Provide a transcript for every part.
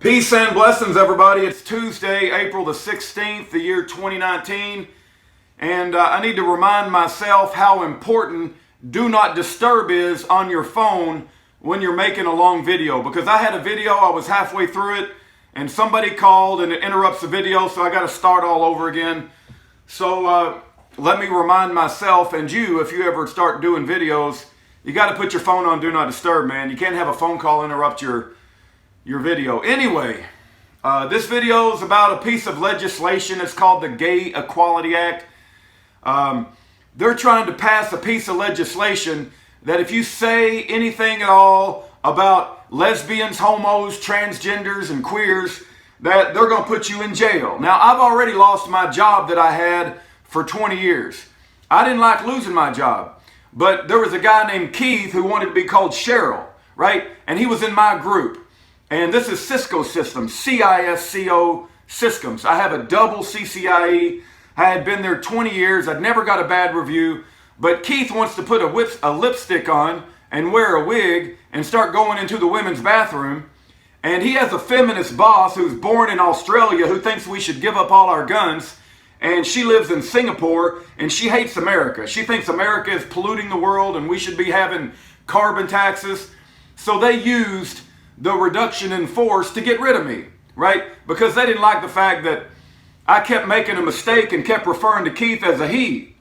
Peace and blessings, everybody. It's Tuesday, April the 16th, the year 2019. And I need to remind myself how important do not disturb is on your phone when you're making a long video. Because I had a video, I was halfway through it, and somebody called and it interrupts the video, so I got to start all over again. So let me remind myself and you, if you ever start doing videos, you got to put your phone on do not disturb, man. You can't have a phone call interrupt your video. Anyway, this video is about a piece of legislation. It's called the Gay Equality Act. They're trying to pass a piece of legislation that if you say anything at all about lesbians, homos, transgenders, and queers, that they're going to put you in jail. Now, I've already lost my job that I had for 20 years. I didn't like losing my job, but there was a guy named Keith who wanted to be called Cheryl, right? And he was in my group. And this is Cisco Systems, C-I-S-C-O Systems. I have a double CCIE. I had been there 20 years. I'd never got a bad review. But Keith wants to put a lipstick on and wear a wig and start going into the women's bathroom. And he has a feminist boss who's born in Australia who thinks we should give up all our guns. And she lives in Singapore and she hates America. She thinks America is polluting the world and we should be having carbon taxes. So they used the reduction in force to get rid of me, right? Because they didn't like the fact that I kept making a mistake and kept referring to Keith as a he.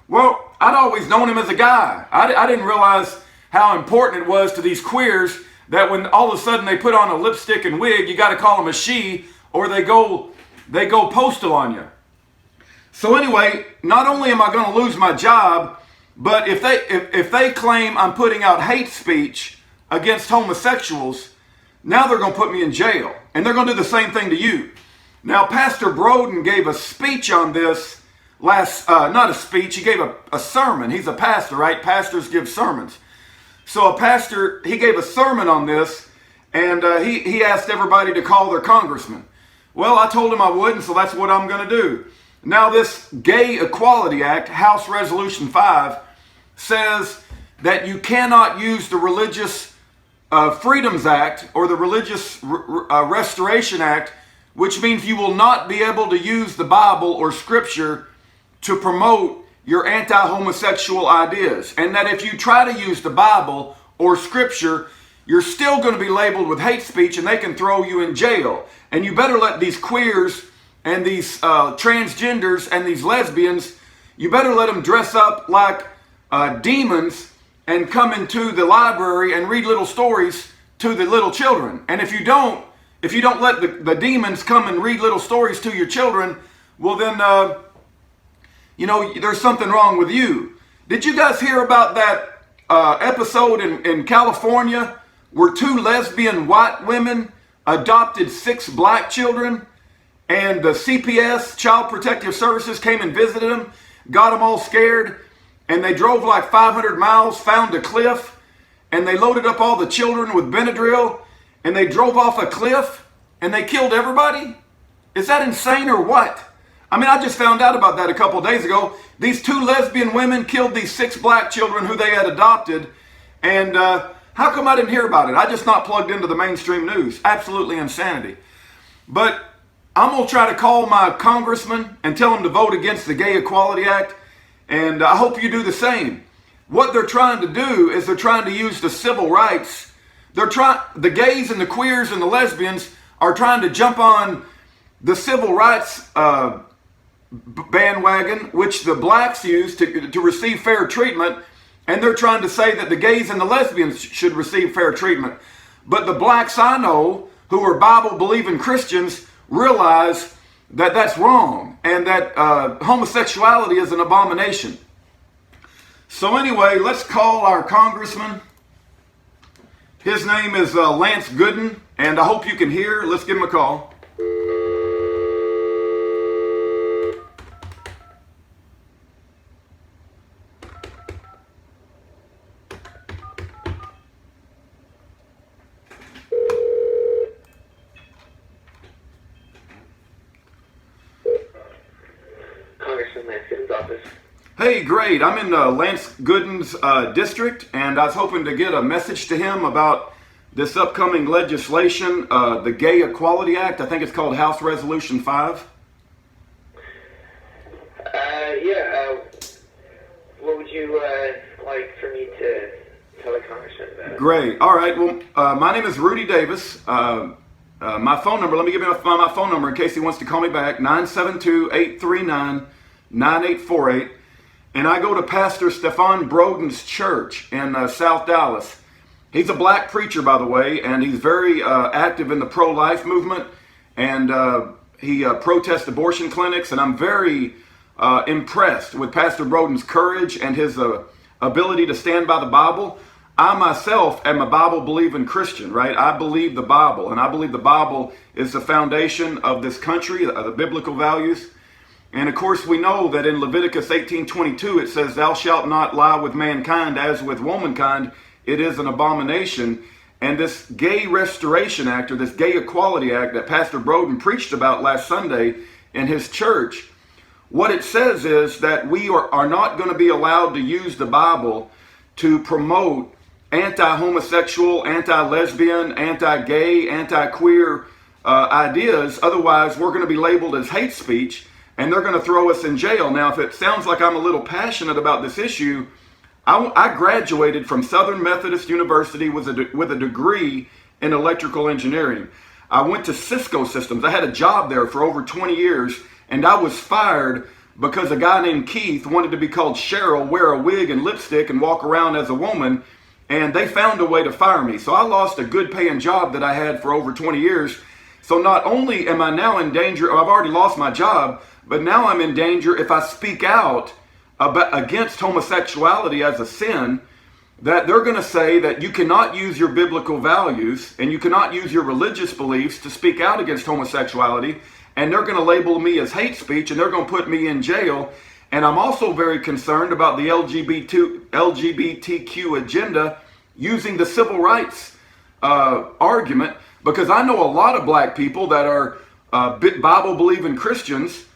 Well, I'd always known him as a guy. I didn't realize how important it was to these queers that when all of a sudden they put on a lipstick and wig, you got to call them a she or they go postal on you. So anyway, not only am I going to lose my job, but if they claim I'm putting out hate speech against homosexuals, now they're going to put me in jail. And they're going to do the same thing to you. Now, Pastor Broden gave a speech on this not a speech, he gave a sermon. He's a pastor, right? Pastors give sermons. So a pastor, he gave a sermon on this, and he asked everybody to call their congressman. Well, I told him I would, and so that's what I'm going to do. Now, this Gay Equality Act, House Resolution 5, says that you cannot use the Religious Freedoms Act or the Religious Restoration Act, which means you will not be able to use the Bible or Scripture to promote your anti-homosexual ideas. And that if you try to use the Bible or Scripture, you're still going to be labeled with hate speech and they can throw you in jail. And you better let these queers and these transgenders and these lesbians, you better let them dress up like demons and come into the library and read little stories to the little children. And if you don't let the demons come and read little stories to your children, well then, there's something wrong with you. Did you guys hear about that episode in California where 2 lesbian white women adopted 6 black children and the CPS, Child Protective Services, came and visited them, got them all scared, and they drove like 500 miles, found a cliff, and they loaded up all the children with Benadryl, and they drove off a cliff, and they killed everybody? Is that insane or what? I mean, I just found out about that a couple days ago. These 2 lesbian women killed these 6 black children who they had adopted, and how come I didn't hear about it? I just not plugged into the mainstream news. Absolutely insanity. But I'm going to try to call my congressman and tell him to vote against the Gay Equality Act. And I hope you do the same. What they're trying to do is they're trying to use the civil rights. The gays and the queers and the lesbians are trying to jump on the civil rights bandwagon, which the blacks use to receive fair treatment. And they're trying to say that the gays and the lesbians should receive fair treatment. But the blacks I know, who are Bible-believing Christians, realize that that's wrong and that homosexuality is an abomination. So anyway, let's call our congressman. His name is Lance Gooden, and I hope you can hear. Let's give him a call. Hey, great. I'm in Lance Gooden's district, and I was hoping to get a message to him about this upcoming legislation, the Gay Equality Act. I think it's called House Resolution 5. What would you like for me to tell the Congressman about? Great. All right. Well, my name is Rudy Davis. My phone number, let me give you my phone number in case he wants to call me back, 972-839-9848. And I go to Pastor Stefan Broden's church in South Dallas. He's a black preacher, by the way, and he's very active in the pro-life movement. And he protests abortion clinics. And I'm very impressed with Pastor Broden's courage and his ability to stand by the Bible. I myself am a Bible-believing Christian, right? I believe the Bible, and I believe the Bible is the foundation of this country, the biblical values. And of course, we know that in Leviticus 18:22, it says, "Thou shalt not lie with mankind as with womankind. It is an abomination." And this Gay Restoration Act, or this Gay Equality Act that Pastor Broden preached about last Sunday in his church, what it says is that we are not going to be allowed to use the Bible to promote anti-homosexual, anti-lesbian, anti-gay, anti-queer ideas. Otherwise, we're going to be labeled as hate speech, and they're going to throw us in jail. Now, if it sounds like I'm a little passionate about this issue, I graduated from Southern Methodist University with a degree in electrical engineering. I went to Cisco Systems. I had a job there for over 20 years, and I was fired because a guy named Keith wanted to be called Cheryl, wear a wig and lipstick, and walk around as a woman. And they found a way to fire me. So I lost a good paying job that I had for over 20 years. So not only am I now in danger, I've already lost my job, but now I'm in danger if I speak out against homosexuality as a sin, that they're going to say that you cannot use your biblical values and you cannot use your religious beliefs to speak out against homosexuality. And they're going to label me as hate speech, and they're going to put me in jail. And I'm also very concerned about the LGBTQ agenda using the civil rights argument, because I know a lot of black people that are Bible-believing Christians,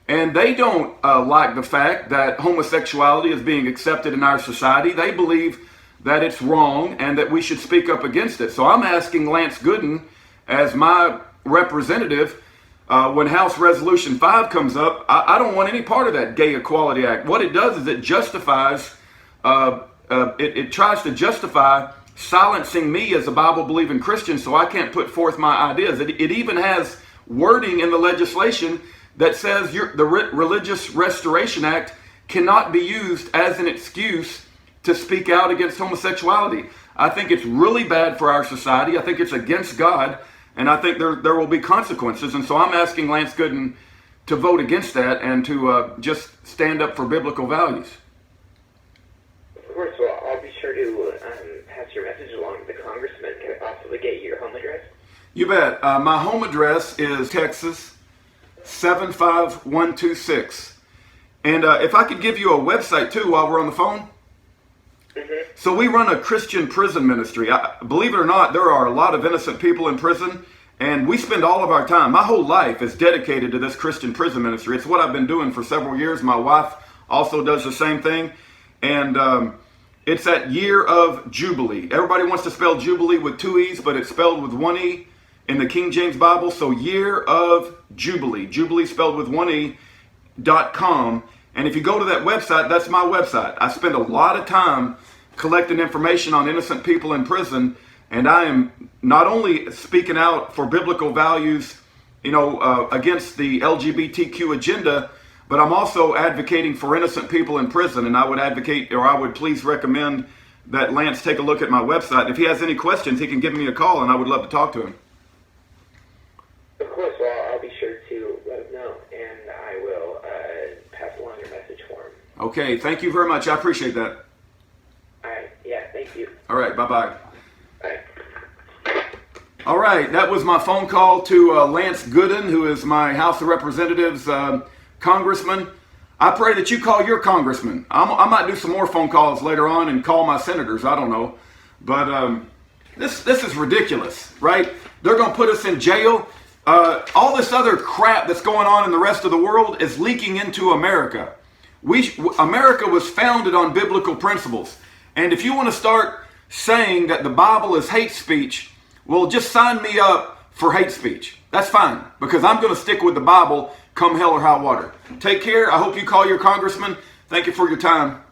and they don't like the fact that homosexuality is being accepted in our society. They believe that it's wrong and that we should speak up against it. So I'm asking Lance Gooden, as my representative, when House Resolution 5 comes up, I don't want any part of that Gay Equality Act. What it does is it justifies, it tries to justify silencing me as a Bible-believing Christian so I can't put forth my ideas. It even has wording in the legislation that says the Religious Restoration Act cannot be used as an excuse to speak out against homosexuality. I think it's really bad for our society. I think it's against God. And I think there will be consequences. And so I'm asking Lance Gooden to vote against that and to just stand up for biblical values. Of course, well, I'll be sure to pass your message along to the Congressman. Can I possibly get your home address? You bet. My home address is Texas 75126. And if I could give you a website too while we're on the phone. Mm-hmm. So we run a Christian prison ministry. Believe it or not, there are a lot of innocent people in prison, and we spend all of our time. My whole life is dedicated to this Christian prison ministry. It's what I've been doing for several years. My wife also does the same thing, and it's at Year of Jubilee. Everybody wants to spell Jubilee with two E's, but it's spelled with one E in the King James Bible. So Year of Jubilee, Jubilee spelled with one E.com. And if you go to that website, that's my website. I spend a lot of time collecting information on innocent people in prison, and I am not only speaking out for biblical values, against the LGBTQ agenda, but I'm also advocating for innocent people in prison. And I would please recommend that Lance take a look at my website. If he has any questions, he can give me a call, and I would love to talk to him. Of course, well, I'll be sure to let him know, and I will pass along your message for him. Okay, thank you very much. I appreciate that. All right, yeah, thank you. All right, bye-bye. Bye. All right, that was my phone call to Lance Gooden, who is my House of Representatives congressman. I pray that you call your congressman. I might do some more phone calls later on and call my senators. I don't know. But this is ridiculous, right? They're going to put us in jail. All this other crap that's going on in the rest of the world is leaking into America. America was founded on biblical principles. And if you want to start saying that the Bible is hate speech, well, just sign me up for hate speech. That's fine, because I'm going to stick with the Bible come hell or high water. Take care. I hope you call your congressman. Thank you for your time.